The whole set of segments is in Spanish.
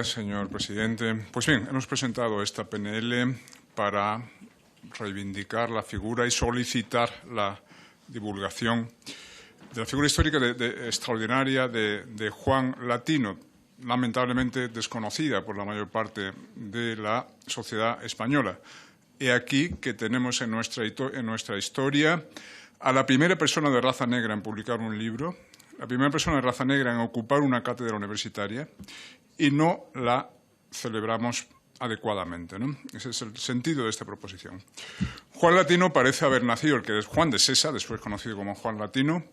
Señor presidente. Pues bien, hemos presentado esta PNL para reivindicar la figura y solicitar la divulgación de la figura histórica extraordinaria de Juan Latino, lamentablemente desconocida por la mayor parte de la sociedad española. He aquí que tenemos en nuestra historia a la primera persona de raza negra en publicar un libro, la primera persona de raza negra en ocupar una cátedra universitaria, y no la celebramos adecuadamente, ¿no? Ese es el sentido de esta proposición. Juan Latino parece haber nacido, el que es Juan de Sesa, después conocido como Juan Latino,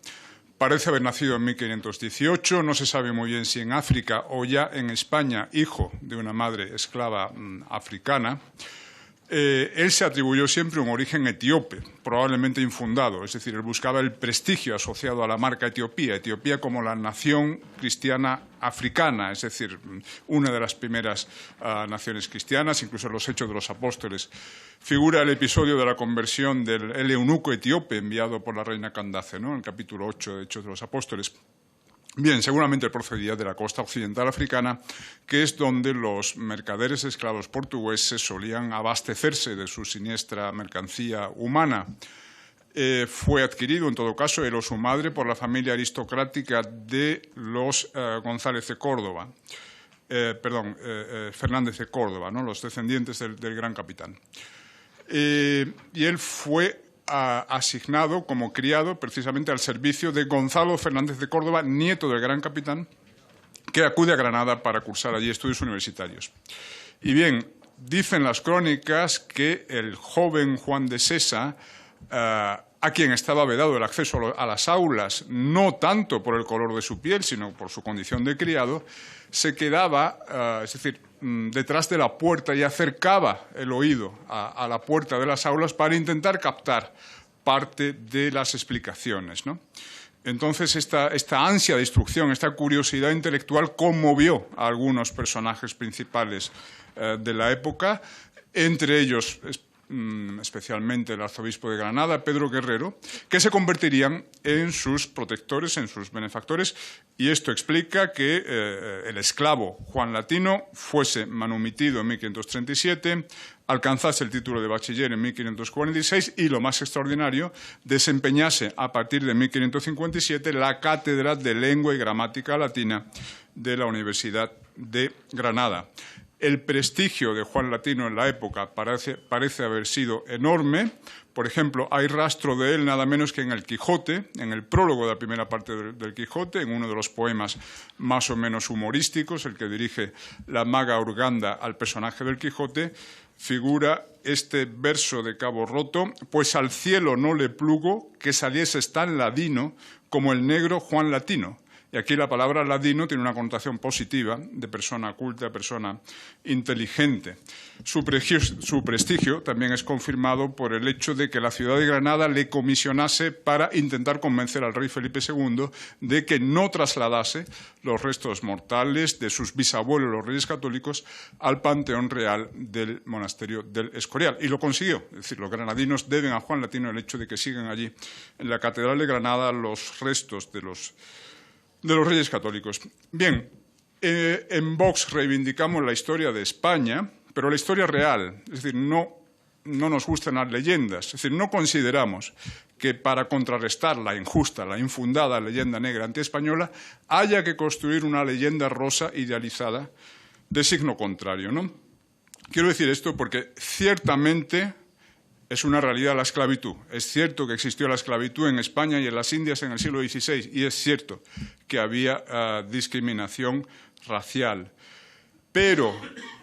parece haber nacido en 1518, no se sabe muy bien si en África o ya en España, hijo de una madre esclava africana. Él se atribuyó siempre un origen etíope, probablemente infundado, es decir, él buscaba el prestigio asociado a la marca Etiopía, Etiopía como la nación cristiana africana, es decir, una de las primeras naciones cristianas, incluso en los Hechos de los Apóstoles. Figura el episodio de la conversión del eunuco etíope enviado por la reina Candace, ¿no? En el capítulo 8 de Hechos de los Apóstoles. Bien, seguramente procedía de la costa occidental africana, que es donde los mercaderes esclavos portugueses solían abastecerse de su siniestra mercancía humana. Fue adquirido, en todo caso, él o su madre, por la familia aristocrática de los González de Córdoba. Fernández de Córdoba, ¿no? Los descendientes del gran capitán. Y él fue asignado como criado precisamente al servicio de Gonzalo Fernández de Córdoba, nieto del gran capitán, que acude a Granada para cursar allí estudios universitarios. Y bien, dicen las crónicas que el joven Juan de Sesa, a quien estaba vedado el acceso a las aulas, no tanto por el color de su piel, sino por su condición de criado, se quedaba, es decir, detrás de la puerta y acercaba el oído a la puerta de las aulas para intentar captar parte de las explicaciones, ¿no? Entonces, esta ansia de instrucción, esta curiosidad intelectual conmovió a algunos personajes principales de la época, entre ellos especialmente el arzobispo de Granada, Pedro Guerrero, que se convertirían en sus protectores, en sus benefactores, y esto explica que el esclavo Juan Latino fuese manumitido en 1537, alcanzase el título de bachiller en 1546 y, lo más extraordinario, desempeñase a partir de 1557 la cátedra de Lengua y Gramática Latina de la Universidad de Granada. El prestigio de Juan Latino en la época parece haber sido enorme. Por ejemplo, hay rastro de él nada menos que en el Quijote, en el prólogo de la primera parte del Quijote, en uno de los poemas más o menos humorísticos, el que dirige la maga Urganda al personaje del Quijote, figura este verso de Cabo Roto: pues al cielo no le plugo que saliese tan ladino como el negro Juan Latino. Y aquí la palabra ladino tiene una connotación positiva de persona culta, persona inteligente. Su prestigio también es confirmado por el hecho de que la ciudad de Granada le comisionase para intentar convencer al rey Felipe II de que no trasladase los restos mortales de sus bisabuelos, los reyes católicos, al panteón real del monasterio del Escorial. Y lo consiguió. Es decir, los granadinos deben a Juan Latino el hecho de que sigan allí en la catedral de Granada los restos de los reyes católicos. Bien, en Vox reivindicamos la historia de España, pero la historia real, es decir, no nos gustan las leyendas, es decir, no consideramos que para contrarrestar la injusta, la infundada leyenda negra antiespañola haya que construir una leyenda rosa idealizada de signo contrario, ¿no? Quiero decir esto porque ciertamente es una realidad la esclavitud. Es cierto que existió la esclavitud en España y en las Indias en el siglo XVI, y es cierto que había discriminación racial. Pero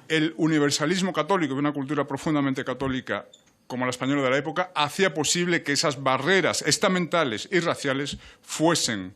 el universalismo católico, de una cultura profundamente católica como la española de la época, hacía posible que esas barreras estamentales y raciales fuesen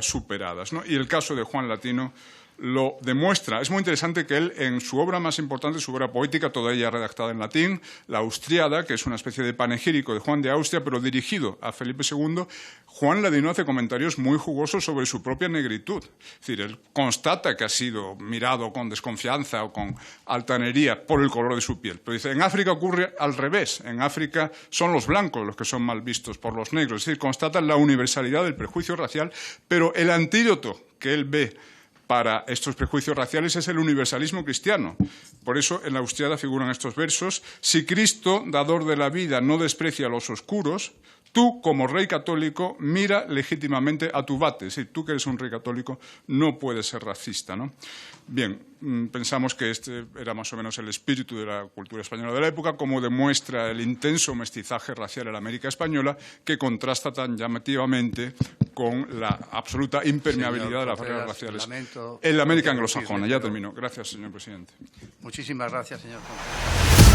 superadas, ¿no? Y el caso de Juan Latino lo demuestra. Es muy interesante que él, en su obra más importante, su obra poética, toda ella redactada en latín, la Austriada, que es una especie de panegírico de Juan de Austria, pero dirigido a Felipe II, Juan Latino hace comentarios muy jugosos sobre su propia negritud. Es decir, él constata que ha sido mirado con desconfianza o con altanería por el color de su piel. Pero dice, en África ocurre al revés. En África son los blancos los que son mal vistos por los negros. Es decir, constata la universalidad del prejuicio racial, pero el antídoto que él ve para estos prejuicios raciales es el universalismo cristiano. Por eso en la Austriada figuran estos versos: si Cristo, dador de la vida, no desprecia a los oscuros, tú, como rey católico, mira legítimamente a tu bate. Es decir, tú que eres un rey católico no puedes ser racista, ¿no? Bien, pensamos que este era más o menos el espíritu de la cultura española de la época, como demuestra el intenso mestizaje racial en la América española, que contrasta tan llamativamente con la absoluta impermeabilidad de las barreras raciales en la América anglosajona. Ya termino. Gracias, señor presidente. Muchísimas gracias, señor Contreras.